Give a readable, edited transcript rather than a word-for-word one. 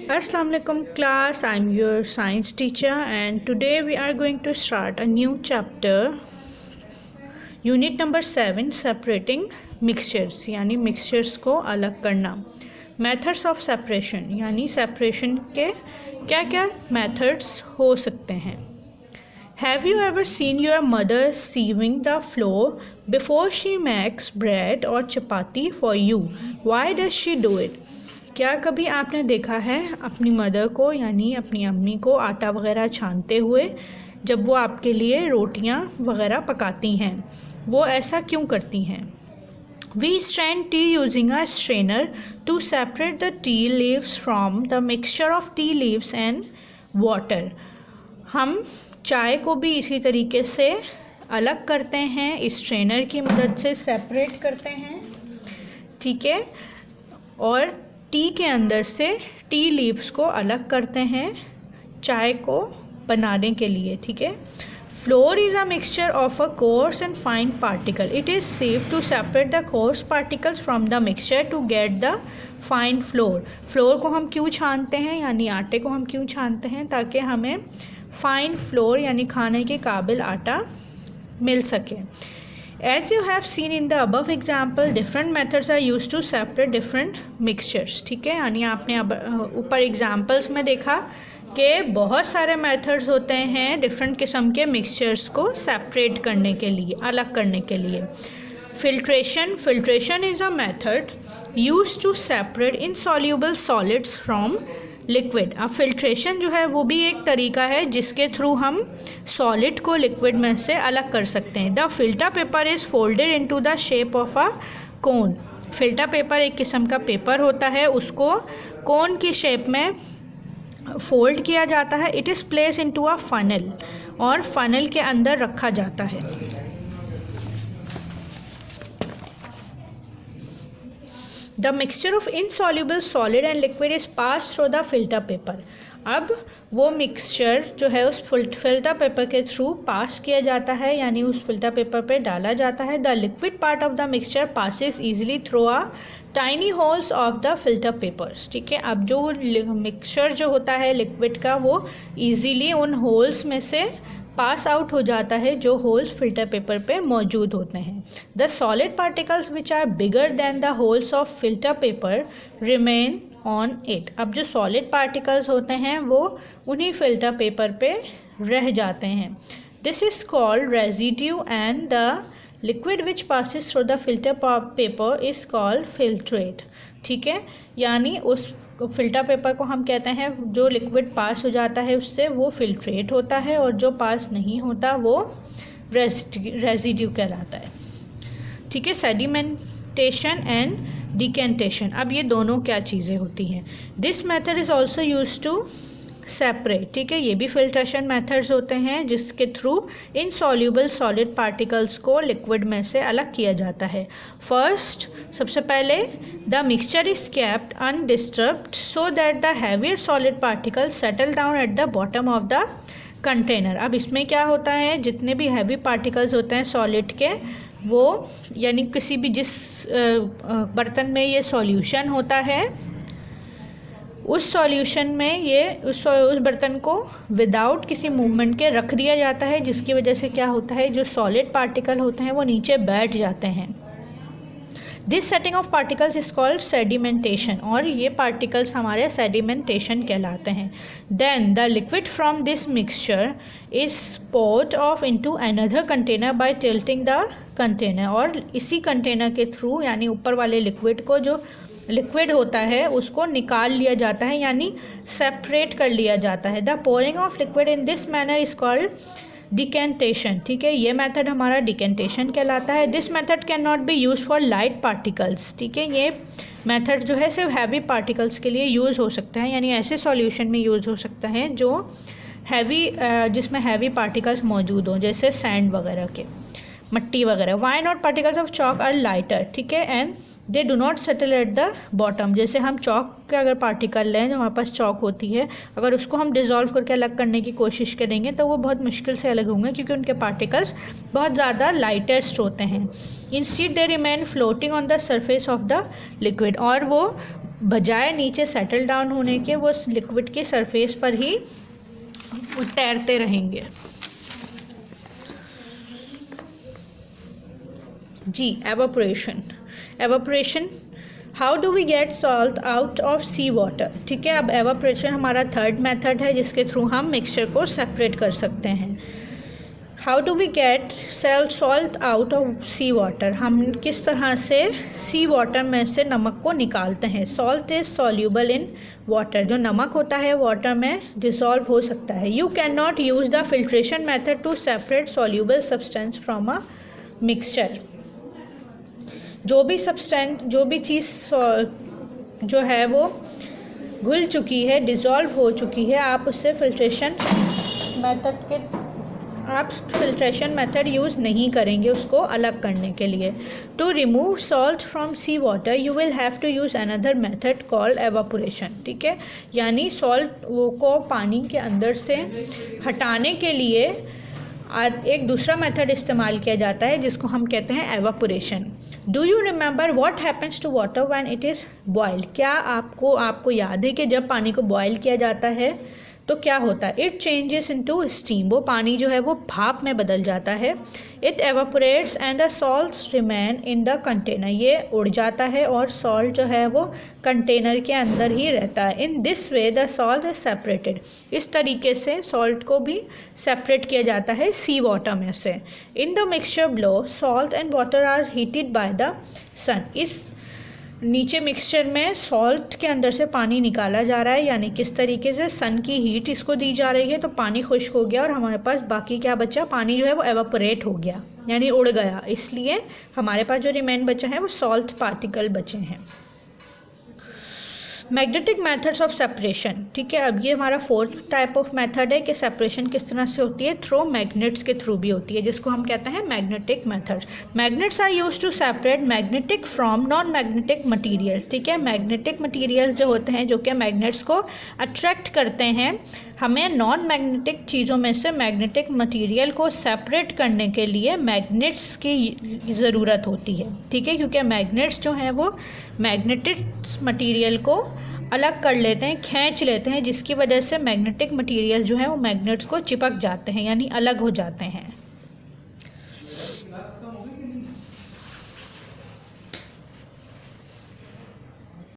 Assalamu alaikum class, I'm your science teacher and today we are going to start a new chapter, unit number 7, separating mixtures यानी mixtures को अलग करना। Methods of separation यानी separation के क्या क्या methods हो सकते हैं। Have you ever seen your mother sieving the flour before she makes bread or chapati for you? Why does she do it? क्या कभी आपने देखा है अपनी मदर को यानी अपनी अम्मी को आटा वगैरह छानते हुए जब वो आपके लिए रोटियां वगैरह पकाती हैं, वो ऐसा क्यों करती हैं? We strain tea using a strainer to separate the tea leaves from the mixture of tea leaves and water. हम चाय को भी इसी तरीके से अलग करते हैं, इस स्ट्रेनर की मदद से सेपरेट करते हैं, ठीक है, और टी के अंदर से टी लीव्स को अलग करते हैं चाय को बनाने के लिए, ठीक है। Flour is a mixture of a coarse and fine particle. It is safe to separate the coarse particles from the mixture to get the fine flour. Flour को हम क्यों छानते हैं यानी आटे को हम क्यों छानते हैं? ताकि हमें फाइन फ्लोर यानी खाने के काबिल आटा मिल सके। As you have seen in the above example, different methods are used to separate different mixtures, ठीक है। यानी आपने अब ऊपर एग्जाम्पल्स में देखा कि बहुत सारे मेथड्स होते हैं डिफरेंट किस्म के मिक्सचर्स को सेपरेट करने के लिए, अलग करने के लिए। Filtration is a method used to separate insoluble solids from liquid. अब फिल्ट्रेशन जो है वो भी एक तरीका है जिसके थ्रू हम सॉलिड को लिक्विड में से अलग कर सकते हैं। The filter paper is folded into the shape of a cone. Filter paper एक किस्म का पेपर होता है, उसको कोन की शेप में फोल्ड किया जाता है। It is place into a funnel और फनल के अंदर रखा जाता है। The mixture of insoluble solid and liquid is passed through the filter paper. अब वो मिक्सचर जो है उस फिल्टर पेपर के थ्रू पास किया जाता है यानी उस फिल्टर पेपर पे डाला जाता है। The liquid part of the mixture passes easily through a tiny holes of the filter papers, ठीक है। अब जो मिक्सचर जो होता है लिक्विड का वो ईजीली उन होल्स में से पास आउट हो जाता है जो होल्स फिल्टर पेपर पे मौजूद होते हैं। The solid particles which are bigger than the holes of filter paper remain on it. अब जो सॉलिड पार्टिकल्स होते हैं वो उन्हीं फिल्टर पेपर पे रह जाते हैं। This is called residue and the liquid which passes through the filter paper is called filtrate, ठीक है। यानी उस फिल्टर पेपर को हम कहते हैं जो लिक्विड पास हो जाता है उससे वो फिल्ट्रेट होता है और जो पास नहीं होता वो रेजिड्यू कहलाता है, ठीक है। सेडिमेंटेशन एंड डिकेंटेशन, अब ये दोनों क्या चीज़ें होती हैं? This method is also use to separate, ठीक है। ये भी फिल्ट्रेशन मेथड्स होते हैं जिसके थ्रू इनसॉल्यूबल सॉलिड पार्टिकल्स को लिक्विड में से अलग किया जाता है। फर्स्ट, सबसे पहले the mixture is kept undisturbed so that the heavier solid particles settle down at the bottom of the container. अब इसमें क्या होता है, जितने भी हैवी पार्टिकल्स होते हैं सॉलिड के वो यानी किसी भी जिस बर्तन में ये सॉल्यूशन होता है उस सॉल्यूशन में ये उस बर्तन को विदाउट किसी मूवमेंट के रख दिया जाता है, जिसकी वजह से क्या होता है जो सॉलिड पार्टिकल होते हैं वो नीचे बैठ जाते हैं। This setting of particles is called sedimentation और ये पार्टिकल्स हमारे सेडिमेंटेशन कहलाते हैं। Then the liquid from this mixture is poured off into another container by tilting the container. और इसी कंटेनर के थ्रू यानी ऊपर वाले लिक्विड को जो लिक्विड होता है उसको निकाल लिया जाता है यानी सेपरेट कर लिया जाता है। The pouring of liquid in this manner is called decantation, ठीक है। ये मेथड हमारा डिकेंटेशन कहलाता है। This method can not be use for light particles, ठीक है। ये मेथड जो है सिर्फ हैवी पार्टिकल्स के लिए यूज़ हो सकता है यानी ऐसे सॉल्यूशन में यूज़ हो सकता है जो हैवी जिसमें हैवी पार्टिकल्स मौजूद हों, जैसे सैंड वगैरह के, मट्टी वगैरह। Why not particles of chalk are lighter, ठीक है, and they do not settle at the bottom. जैसे हम चौक के अगर पार्टिकल लें जो हमारे पास चौक होती है, अगर उसको हम डिज़ोल्व करके अलग करने की कोशिश करेंगे तो वो बहुत मुश्किल से अलग होंगे क्योंकि उनके पार्टिकल्स बहुत ज़्यादा लाइटेस्ट होते हैं। Instead they remain floating on the surface of the liquid, और वो बजाय नीचे सेटल डाउन होने के वो लिक्विड के सरफेस पर ही तैरते रहेंगे। जी, evaporation. Evaporation, how do we get salt out of sea water. ठीक है, अब एवापोरेशन हमारा थर्ड मेथड है जिसके थ्रू हम मिक्सचर को सेपरेट कर सकते हैं। How do we get salt out of sea water, हम किस तरह से सी वाटर में से नमक को निकालते हैं। Salt is soluble in water, जो नमक होता है वाटर में डिसॉल्व हो सकता है। You can not use the filtration method to separate soluble substance from a mixture. जो भी चीज़ जो है वो घुल चुकी है, डिसॉल्व हो चुकी है, आप फिल्ट्रेशन मेथड यूज़ नहीं करेंगे उसको अलग करने के लिए। To remove salt from sea water you will have to use another method called evaporation. ठीक है, यानी सॉल्ट को पानी के अंदर से हटाने के लिए एक दूसरा मेथड इस्तेमाल किया जाता है जिसको हम कहते हैं evaporation. Do you remember what happens to water when it is boiled. क्या आपको याद है कि जब पानी को बॉयल किया जाता है तो क्या होता है। इट चेंजेस इनटू स्टीम, वो पानी जो है वो भाप में बदल जाता है। It evaporates and the salts remain in the container, ये उड़ जाता है और सॉल्ट जो है वो कंटेनर के अंदर ही रहता है। In this way the salt is separated, इस तरीके से सॉल्ट को भी सेपरेट किया जाता है सी वाटर में से। In the mixture below salt and water are heated by the sun, इस नीचे मिक्सचर में सॉल्ट के अंदर से पानी निकाला जा रहा है, यानी किस तरीके से सन की हीट इसको दी जा रही है, तो पानी खुश्क हो गया और हमारे पास बाकी क्या बचा, पानी जो है वो एवापोरेट हो गया यानी उड़ गया, इसलिए हमारे पास जो रिमेन बचा है वो सॉल्ट पार्टिकल बचे हैं। Magnetic methods of separation. ठीक है, अब ये हमारा फोर्थ टाइप ऑफ मेथड है कि सेपरेशन किस तरह से होती है, थ्रू मैग्नेट्स के थ्रू भी होती है, जिसको हम कहते हैं magnetic methods. Magnets are used to separate magnetic from non magnetic materials. ठीक है, मैग्नेटिक मटीरियल्स जो होते हैं जो कि मैग्नेट्स को अट्रैक्ट करते हैं, हमें नॉन मैग्नेटिक चीज़ों में से मैग्नेटिक मटीरियल को सेपरेट करने के लिए मैग्नेट्स की ज़रूरत होती है। ठीक है, क्योंकि मैग्नेट्स जो हैं वो मैग्नेटिक मटीरियल को अलग कर लेते हैं, खींच लेते हैं, जिसकी वजह से मैग्नेटिक मटीरियल जो है वो मैग्नेट्स को चिपक जाते हैं यानी अलग हो जाते हैं।